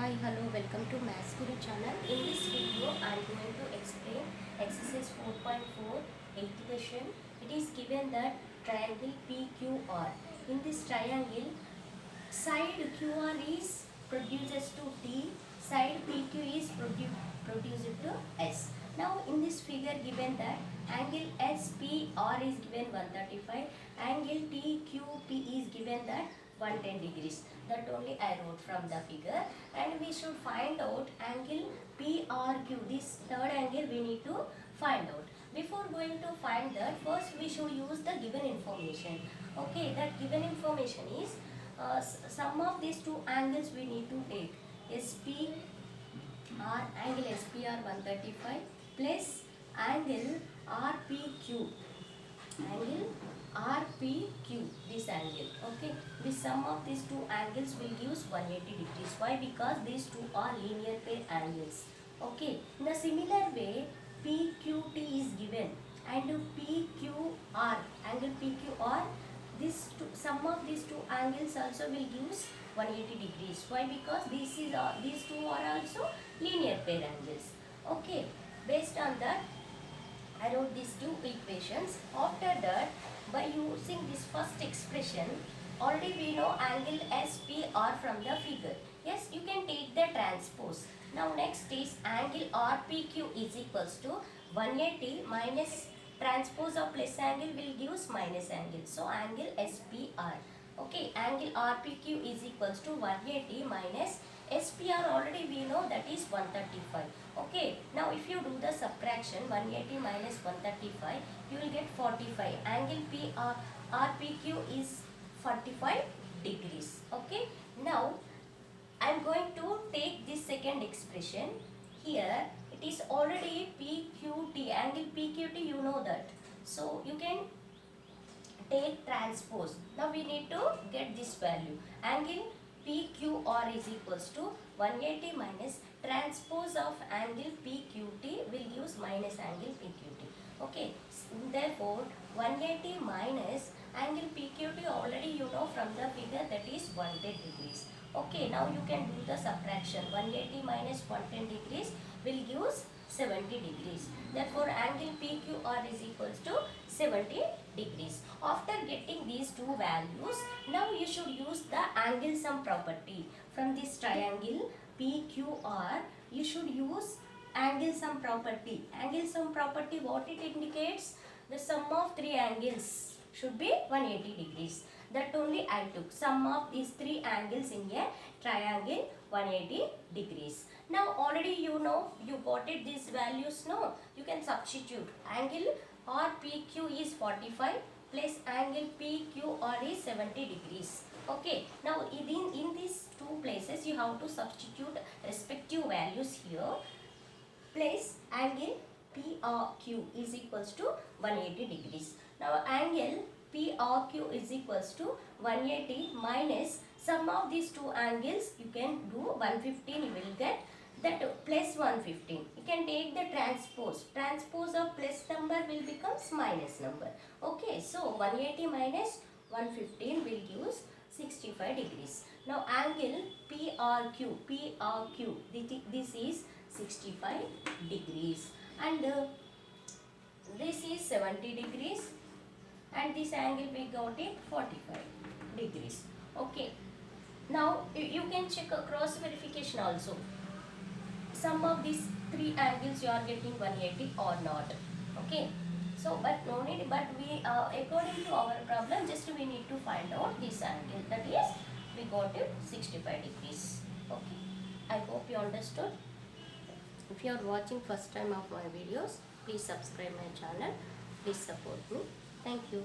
Hi, hello, welcome to Maths Guru channel. In this video, I am going to explain exercise 4.4, 8th question. It is given that triangle PQR. In this triangle, side QR is produces to D, side PQ is produced to S. Now, in this figure given that angle SPR is given 135, angle TQP is given that 110 degrees. That only I wrote from the figure, and we should find out angle PRQ. This third angle we need to find out. Before going to find that, first we should use the given information. Okay, that given information is sum of these two angles we need to take. SPR, angle SPR 135 plus angle RPQ, angle RPQ, this angle. Okay, the sum of these two angles will give 180 degrees. Why? Because these two are linear pair angles. Okay, in a similar way PQT is given and PQR, angle PQR, this two, sum of these two angles also will give 180 degrees. Why? Because these two are also linear pair angles. Okay, based on that I wrote these two equations. After that, by using this first expression, already we know angle SPR from the figure. Yes, you can take the transpose. Now next is angle RPQ is equals to 180 minus transpose of plus angle will give minus angle. So angle SPR. Okay, angle RPQ is equals to 180 minus SPR, already we know that is 135. Okay, now if you do the subtraction 180 minus 135, you will get 45. Angle RPQ is 45 degrees. Okay, now I am going to take this second expression. Here it is already PQT, angle PQT, you know that. So you can take transpose. Now we need to get this value. Angle PQR is equals to 180 minus transpose of angle PQT will give minus angle PQT. Okay, therefore 180 minus angle PQT, already you know from the figure, that is 110 degrees. Okay, now you can do the subtraction. 180 minus 110 degrees will give 70 degrees. Therefore angle PQR is equals to 70 degrees. After getting these two values, now you should use the angle sum property. From this triangle PQR, you should use angle sum property. Angle sum property, what it indicates? The sum of three angles should be 180 degrees. That only I took. Sum of these three angles in a triangle 180 degrees. Now already you know, you got it, these values. No, you can substitute. Angle RPQ is 45 plus angle PQR is 70 degrees. Okay, now in these two places you have to substitute respective values here. Place angle PRQ is equals to 180 degrees. Now angle PRQ is equals to 180 minus sum of these two angles, you can do 115, you will get that plus 115. You can take the transpose. Transpose of plus number will become minus number. Okay, so 180 minus 115 will give 65 degrees. Now angle PRQ, this is 65 degrees, and this is 70 degrees, and this angle we got it 45 degrees. Okay, now you can check a cross verification also. Sum of these three angles you are getting 180 or not. Okay, so but no need, but we according to our problem, just we need to find out this angle, that is we got it 65 degrees. Okay, I hope you understood. If you are watching first time of my videos, please subscribe my channel, please support me. Thank you.